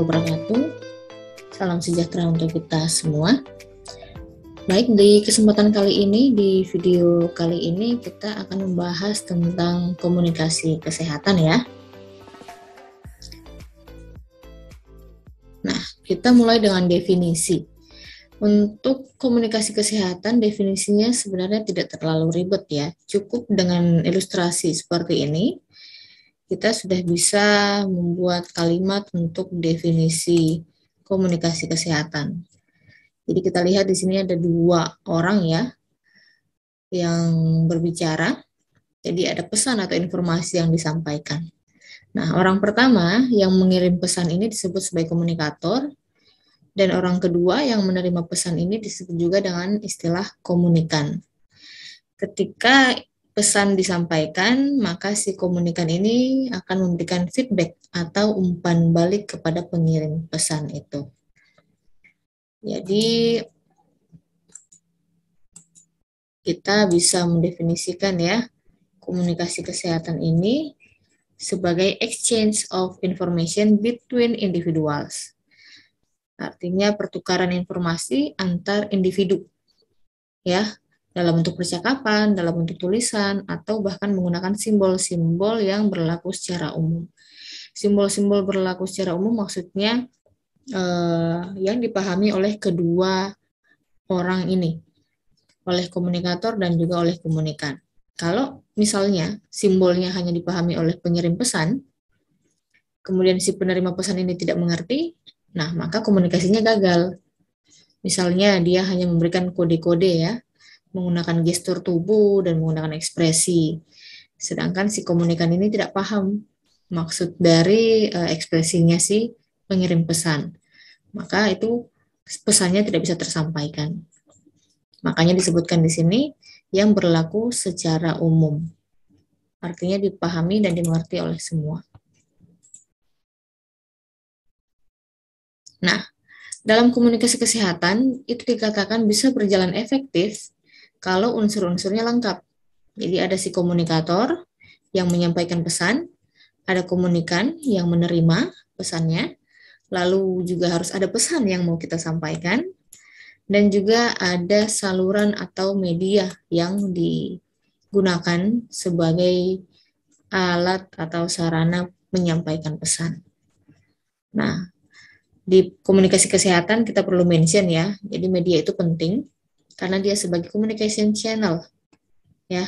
wabarakatuh. Salam sejahtera untuk kita semua. Baik, di kesempatan kali ini, di video kali ini kita akan membahas tentang komunikasi kesehatan ya. Nah, kita mulai dengan definisi. Untuk komunikasi kesehatan, definisinya sebenarnya tidak terlalu ribet ya. Cukup dengan ilustrasi seperti ini, kita sudah bisa membuat kalimat untuk definisi komunikasi kesehatan. Jadi kita lihat di sini ada dua orang ya yang berbicara. Jadi ada pesan atau informasi yang disampaikan. Nah, orang pertama yang mengirim pesan ini disebut sebagai komunikator, dan orang kedua yang menerima pesan ini disebut juga dengan istilah komunikan. Ketika pesan disampaikan, maka si komunikan ini akan memberikan feedback atau umpan balik kepada pengirim pesan itu. Jadi, kita bisa mendefinisikan ya, komunikasi kesehatan ini sebagai exchange of information between individuals. Artinya pertukaran informasi antar individu. Ya, dalam bentuk percakapan, dalam bentuk tulisan, atau bahkan menggunakan simbol-simbol yang berlaku secara umum. Simbol-simbol berlaku secara umum maksudnya yang dipahami oleh kedua orang ini, oleh komunikator dan juga oleh komunikan. Kalau misalnya simbolnya hanya dipahami oleh pengirim pesan, kemudian si penerima pesan ini tidak mengerti, nah maka komunikasinya gagal. Misalnya dia hanya memberikan kode-kode ya, menggunakan gestur tubuh dan menggunakan ekspresi. Sedangkan si komunikan ini tidak paham maksud dari ekspresinya si pengirim pesan. Maka itu pesannya tidak bisa tersampaikan. Makanya disebutkan di sini yang berlaku secara umum. Artinya dipahami dan dimengerti oleh semua. Nah, dalam komunikasi kesehatan itu dikatakan bisa berjalan efektif kalau unsur-unsurnya lengkap. Jadi ada si komunikator yang menyampaikan pesan, ada komunikan yang menerima pesannya, lalu juga harus ada pesan yang mau kita sampaikan, dan juga ada saluran atau media yang digunakan sebagai alat atau sarana menyampaikan pesan. Nah, di komunikasi kesehatan kita perlu mention ya, jadi media itu penting karena dia sebagai communication channel ya,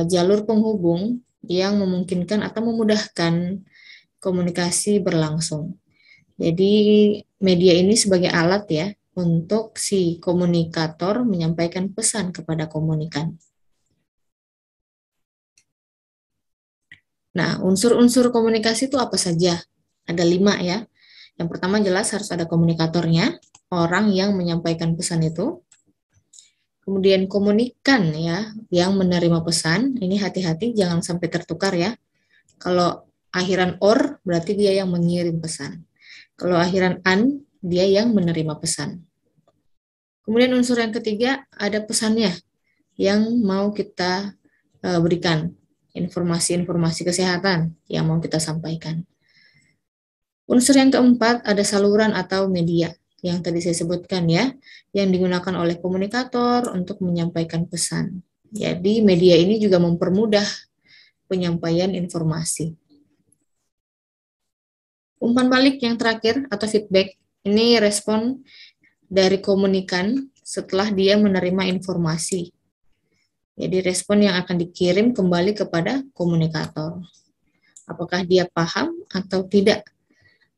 jalur penghubung yang memungkinkan atau memudahkan komunikasi berlangsung. Jadi media ini sebagai alat ya untuk si komunikator menyampaikan pesan kepada komunikan. Nah, unsur-unsur komunikasi itu apa saja? Ada 5 ya. Yang pertama jelas harus ada komunikatornya, orang yang menyampaikan pesan itu. Kemudian komunikan ya, yang menerima pesan. Ini hati-hati jangan sampai tertukar ya. Kalau akhiran or berarti dia yang mengirim pesan. Kalau akhiran an, dia yang menerima pesan. Kemudian unsur yang ketiga ada pesannya yang mau kita berikan. Informasi-informasi kesehatan yang mau kita sampaikan. Unsur yang keempat ada saluran atau media yang tadi saya sebutkan ya, yang digunakan oleh komunikator untuk menyampaikan pesan. Jadi media ini juga mempermudah penyampaian informasi. Umpan balik yang terakhir atau feedback, ini respon dari komunikan setelah dia menerima informasi. Jadi respon yang akan dikirim kembali kepada komunikator. Apakah dia paham atau tidak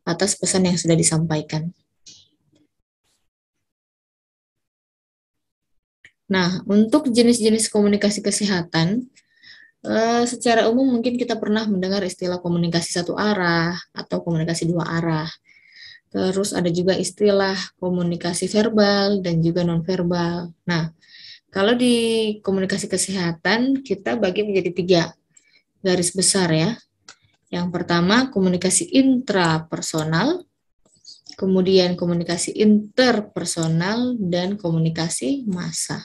atas pesan yang sudah disampaikan. Nah, untuk jenis-jenis komunikasi kesehatan, secara umum mungkin kita pernah mendengar istilah komunikasi satu arah atau komunikasi dua arah. Terus ada juga istilah komunikasi verbal dan juga nonverbal. Nah, kalau di komunikasi kesehatan, kita bagi menjadi 3 garis besar ya. Yang pertama, komunikasi intrapersonal, kemudian komunikasi interpersonal, dan komunikasi massa.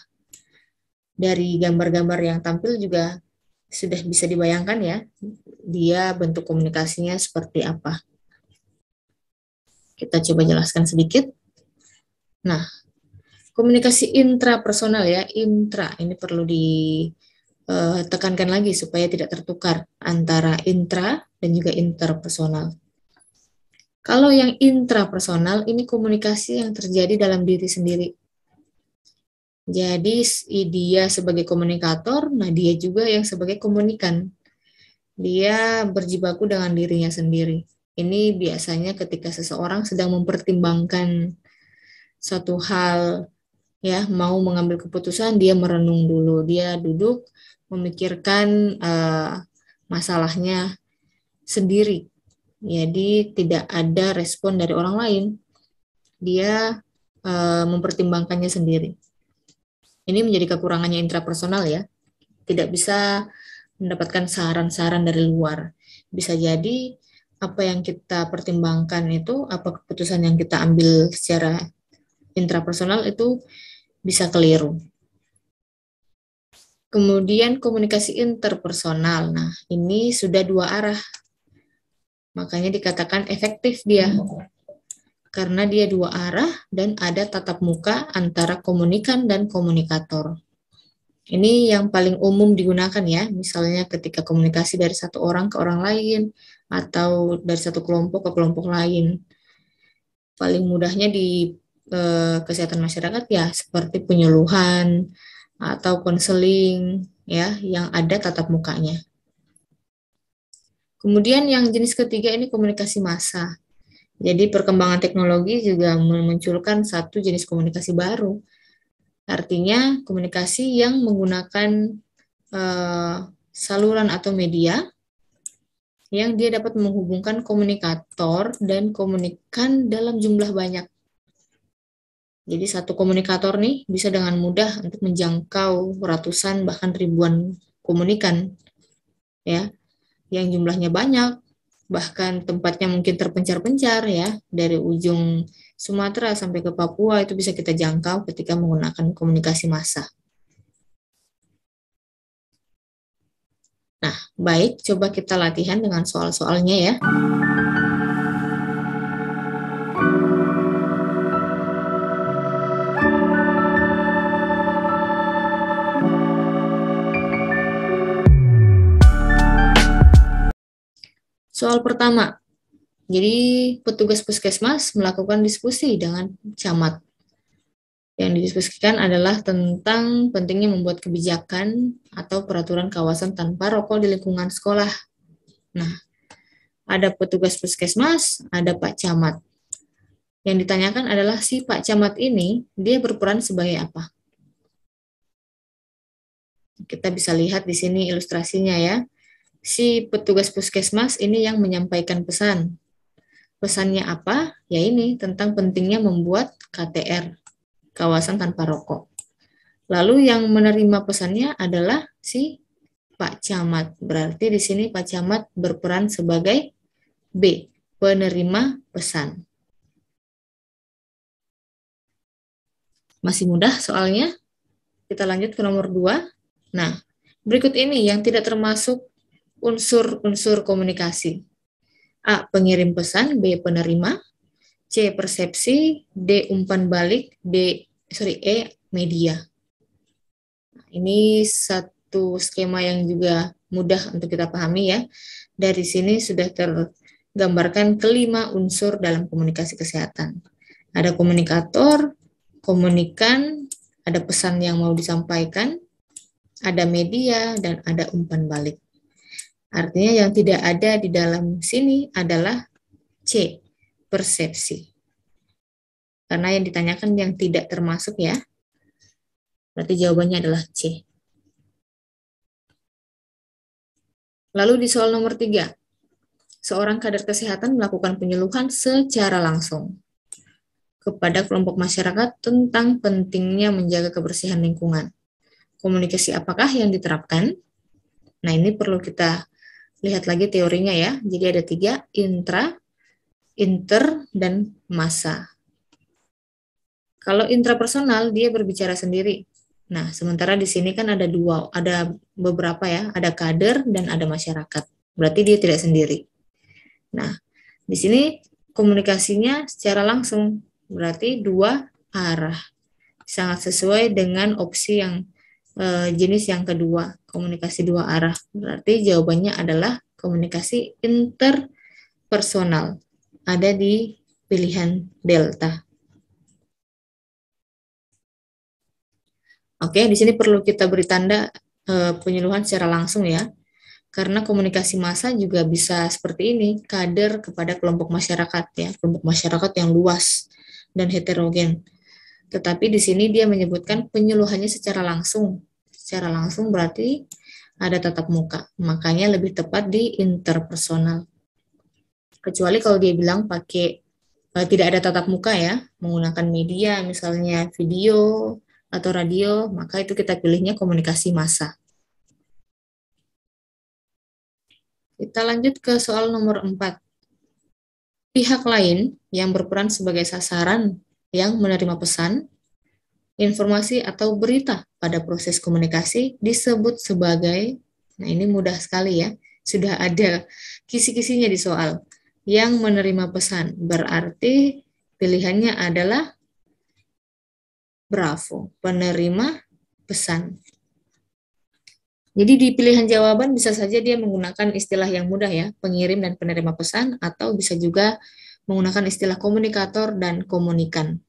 Dari gambar-gambar yang tampil juga sudah bisa dibayangkan ya, dia bentuk komunikasinya seperti apa. Kita coba jelaskan sedikit. Nah, komunikasi intrapersonal ya, intra ini perlu ditekankan lagi supaya tidak tertukar antara intra dan juga interpersonal. Kalau yang intrapersonal ini komunikasi yang terjadi dalam diri sendiri. Jadi dia sebagai komunikator, nah dia juga yang sebagai komunikan. Dia berjibaku dengan dirinya sendiri. Ini biasanya ketika seseorang sedang mempertimbangkan suatu hal, ya mau mengambil keputusan, dia merenung dulu, dia duduk memikirkan masalahnya sendiri. Jadi tidak ada respon dari orang lain, dia mempertimbangkannya sendiri. Ini menjadi kekurangannya intrapersonal ya, tidak bisa mendapatkan saran-saran dari luar. Bisa jadi apa yang kita pertimbangkan itu, apa keputusan yang kita ambil secara intrapersonal itu bisa keliru. Kemudian komunikasi interpersonal. Nah, ini sudah dua arah. Makanya dikatakan efektif dia. Karena dia dua arah dan ada tatap muka antara komunikan dan komunikator. Ini yang paling umum digunakan ya, misalnya ketika komunikasi dari satu orang ke orang lain, atau dari satu kelompok ke kelompok lain. Paling mudahnya di kesehatan masyarakat ya, seperti penyuluhan, atau konseling, ya, yang ada tatap mukanya. Kemudian yang jenis ketiga ini komunikasi massa. Jadi perkembangan teknologi juga memunculkan satu jenis komunikasi baru. Artinya komunikasi yang menggunakan saluran atau media yang dia dapat menghubungkan komunikator dan komunikan dalam jumlah banyak. Jadi satu komunikator nih bisa dengan mudah untuk menjangkau ratusan bahkan ribuan komunikan, ya, yang jumlahnya banyak, bahkan tempatnya mungkin terpencar-pencar ya, dari ujung Sumatera sampai ke Papua itu bisa kita jangkau ketika menggunakan komunikasi massa. Nah, baik, coba kita latihan dengan soal-soalnya ya. Soal pertama, jadi petugas puskesmas melakukan diskusi dengan camat. Yang didiskusikan adalah tentang pentingnya membuat kebijakan atau peraturan kawasan tanpa rokok di lingkungan sekolah. Nah, ada petugas puskesmas, ada Pak Camat. Yang ditanyakan adalah si Pak Camat ini, dia berperan sebagai apa? Kita bisa lihat di sini ilustrasinya ya. Si petugas puskesmas ini yang menyampaikan pesan. Pesannya apa? Ya ini, tentang pentingnya membuat KTR, kawasan tanpa rokok. Lalu yang menerima pesannya adalah si Pak Camat. Berarti di sini Pak Camat berperan sebagai B, penerima pesan. Masih mudah soalnya. Kita lanjut ke nomor 2. Nah, berikut ini yang tidak termasuk unsur-unsur komunikasi. A, pengirim pesan, B, penerima, C, persepsi, D, umpan balik, E, media. Ini satu skema yang juga mudah untuk kita pahami ya. Dari sini sudah tergambarkan kelima unsur dalam komunikasi kesehatan. Ada komunikator, komunikan, ada pesan yang mau disampaikan, ada media, dan ada umpan balik. Artinya yang tidak ada di dalam sini adalah C, persepsi. Karena yang ditanyakan yang tidak termasuk ya. Berarti jawabannya adalah C. Lalu di soal nomor 3, seorang kader kesehatan melakukan penyuluhan secara langsung kepada kelompok masyarakat tentang pentingnya menjaga kebersihan lingkungan. Komunikasi apakah yang diterapkan? Nah, ini perlu kita lihat lagi teorinya ya. Jadi ada 3, intra, inter, dan massa. Kalau intrapersonal, dia berbicara sendiri. Nah, sementara di sini kan ada beberapa ya, ada kader dan ada masyarakat. Berarti dia tidak sendiri. Nah, di sini komunikasinya secara langsung, berarti dua arah. Sangat sesuai dengan opsi yang jenis yang kedua, komunikasi dua arah. Berarti jawabannya adalah komunikasi interpersonal. Ada di pilihan delta. Oke, di sini perlu kita beri tanda penyuluhan secara langsung ya. Karena komunikasi massa juga bisa seperti ini, kader kepada kelompok masyarakat ya, kelompok masyarakat yang luas dan heterogen. Tetapi di sini dia menyebutkan penyuluhannya secara langsung. Secara langsung berarti ada tatap muka, makanya lebih tepat di interpersonal. Kecuali kalau dia bilang pakai tidak ada tatap muka ya, menggunakan media misalnya video atau radio, maka itu kita pilihnya komunikasi massa. Kita lanjut ke soal nomor 4. Pihak lain yang berperan sebagai sasaran yang menerima pesan, informasi atau berita pada proses komunikasi disebut sebagai, nah ini mudah sekali ya, sudah ada kisi-kisinya di soal. Yang menerima pesan, berarti pilihannya adalah bravo, penerima pesan. Jadi di pilihan jawaban bisa saja dia menggunakan istilah yang mudah ya, pengirim dan penerima pesan, atau bisa juga menggunakan istilah komunikator dan komunikan.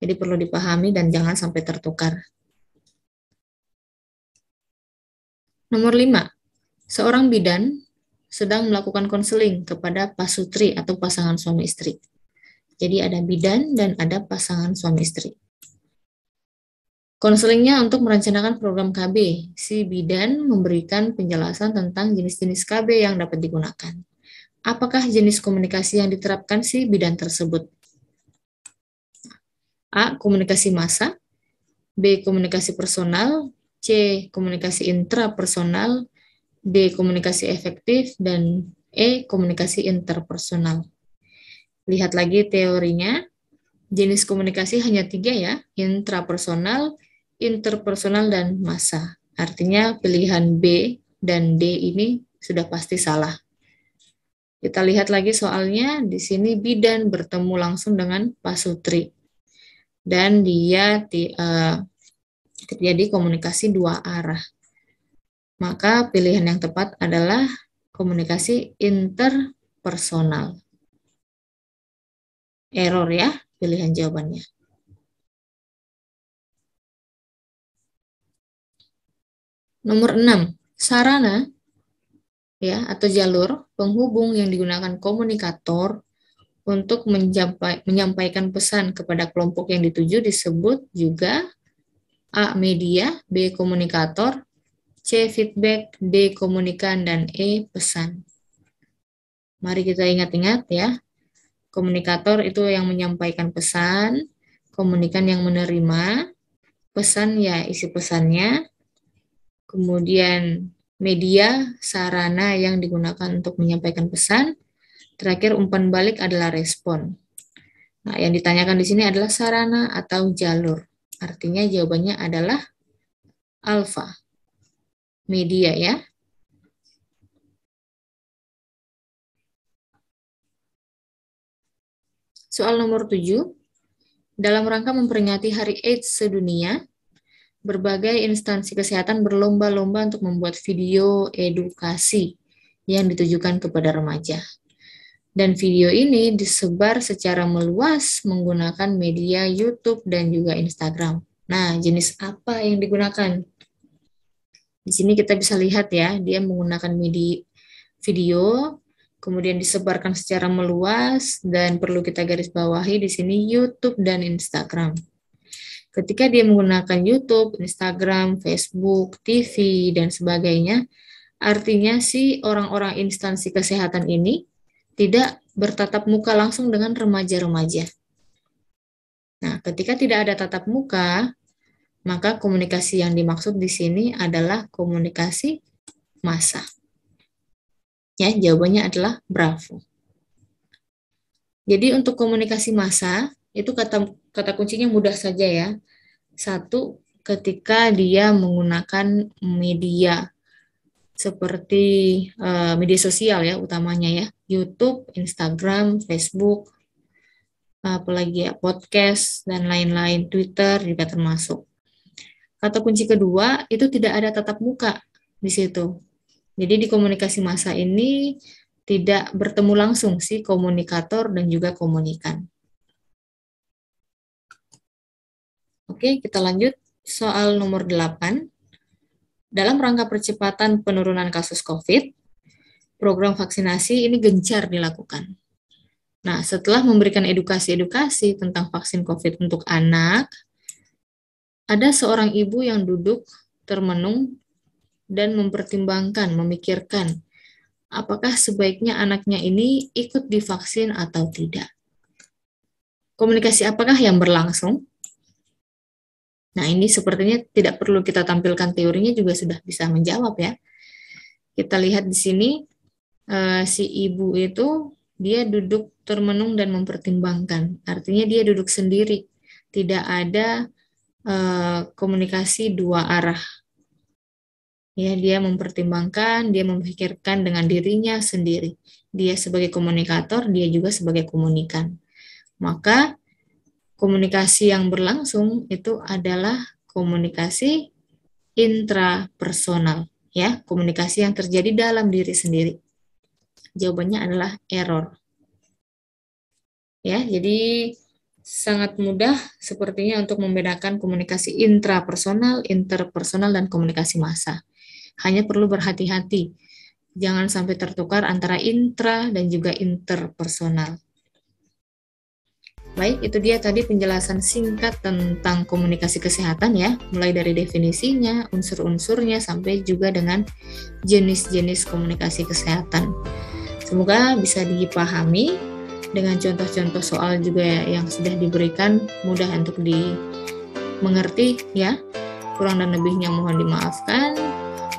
Jadi perlu dipahami dan jangan sampai tertukar. Nomor 5, seorang bidan sedang melakukan konseling kepada pasutri atau pasangan suami istri. Jadi ada bidan dan ada pasangan suami istri. Konselingnya untuk merencanakan program KB. Si bidan memberikan penjelasan tentang jenis-jenis KB yang dapat digunakan. Apakah jenis komunikasi yang diterapkan si bidan tersebut? A. Komunikasi massa. B. Komunikasi personal. C. Komunikasi intrapersonal. D. Komunikasi efektif. Dan E. Komunikasi interpersonal. Lihat lagi teorinya. Jenis komunikasi hanya 3 ya, intrapersonal, interpersonal, dan massa. Artinya pilihan B dan D ini sudah pasti salah. Kita lihat lagi soalnya, di sini bidan bertemu langsung dengan pasutri. Dan dia terjadi komunikasi dua arah. Maka pilihan yang tepat adalah komunikasi interpersonal. Error ya, pilihan jawabannya. Nomor 6, sarana ya atau jalur penghubung yang digunakan komunikator untuk menyampaikan pesan kepada kelompok yang dituju disebut juga A. media, B. komunikator, C. feedback, D. komunikan, dan E. pesan. Mari kita ingat-ingat ya. Komunikator itu yang menyampaikan pesan, komunikan yang menerima, pesan ya isi pesannya, kemudian media, sarana yang digunakan untuk menyampaikan pesan, terakhir umpan balik adalah respon. Nah, yang ditanyakan di sini adalah sarana atau jalur. Artinya jawabannya adalah alfa, media ya. Soal nomor 7, dalam rangka memperingati Hari AIDS sedunia, berbagai instansi kesehatan berlomba-lomba untuk membuat video edukasi yang ditujukan kepada remaja. Dan video ini disebar secara meluas menggunakan media YouTube dan juga Instagram. Nah, jenis apa yang digunakan? Di sini kita bisa lihat ya, dia menggunakan media video, kemudian disebarkan secara meluas, dan perlu kita garis bawahi di sini YouTube dan Instagram. Ketika dia menggunakan YouTube, Instagram, Facebook, TV, dan sebagainya, artinya si orang-orang instansi kesehatan ini tidak bertatap muka langsung dengan remaja-remaja. Nah, ketika tidak ada tatap muka, maka komunikasi yang dimaksud di sini adalah komunikasi massa. Ya, jawabannya adalah bravo. Jadi untuk komunikasi massa, itu kata kuncinya mudah saja ya. Satu, ketika dia menggunakan media seperti media sosial ya utamanya ya, YouTube, Instagram, Facebook, apalagi ya, podcast, dan lain-lain, Twitter juga termasuk. Kata kunci kedua, itu tidak ada tatap muka di situ. Jadi di komunikasi massa ini tidak bertemu langsung si komunikator dan juga komunikan. Oke, kita lanjut soal nomor 8. Dalam rangka percepatan penurunan kasus COVID, program vaksinasi ini gencar dilakukan. Nah, setelah memberikan edukasi-edukasi tentang vaksin COVID untuk anak, ada seorang ibu yang duduk termenung dan mempertimbangkan, memikirkan, apakah sebaiknya anaknya ini ikut divaksin atau tidak. Komunikasi apakah yang berlangsung? Nah, ini sepertinya tidak perlu kita tampilkan teorinya juga sudah bisa menjawab ya. Kita lihat di sini, si ibu itu dia duduk termenung dan mempertimbangkan. Artinya dia duduk sendiri, tidak ada komunikasi dua arah. Ya, dia mempertimbangkan, dia memikirkan dengan dirinya sendiri. Dia sebagai komunikator, dia juga sebagai komunikan. Maka komunikasi yang berlangsung itu adalah komunikasi intrapersonal, ya, komunikasi yang terjadi dalam diri sendiri. Jawabannya adalah error. Ya, jadi sangat mudah sepertinya untuk membedakan komunikasi intrapersonal, interpersonal, dan komunikasi massa. Hanya perlu berhati-hati, jangan sampai tertukar antara intra dan juga interpersonal. Baik, itu dia tadi penjelasan singkat tentang komunikasi kesehatan ya, mulai dari definisinya, unsur-unsurnya, sampai juga dengan jenis-jenis komunikasi kesehatan. Semoga bisa dipahami dengan contoh-contoh soal juga yang sudah diberikan, mudah untuk dimengerti ya. Kurang dan lebihnya mohon dimaafkan.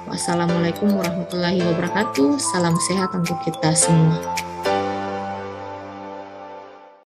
Wassalamualaikum warahmatullahi wabarakatuh. Salam sehat untuk kita semua.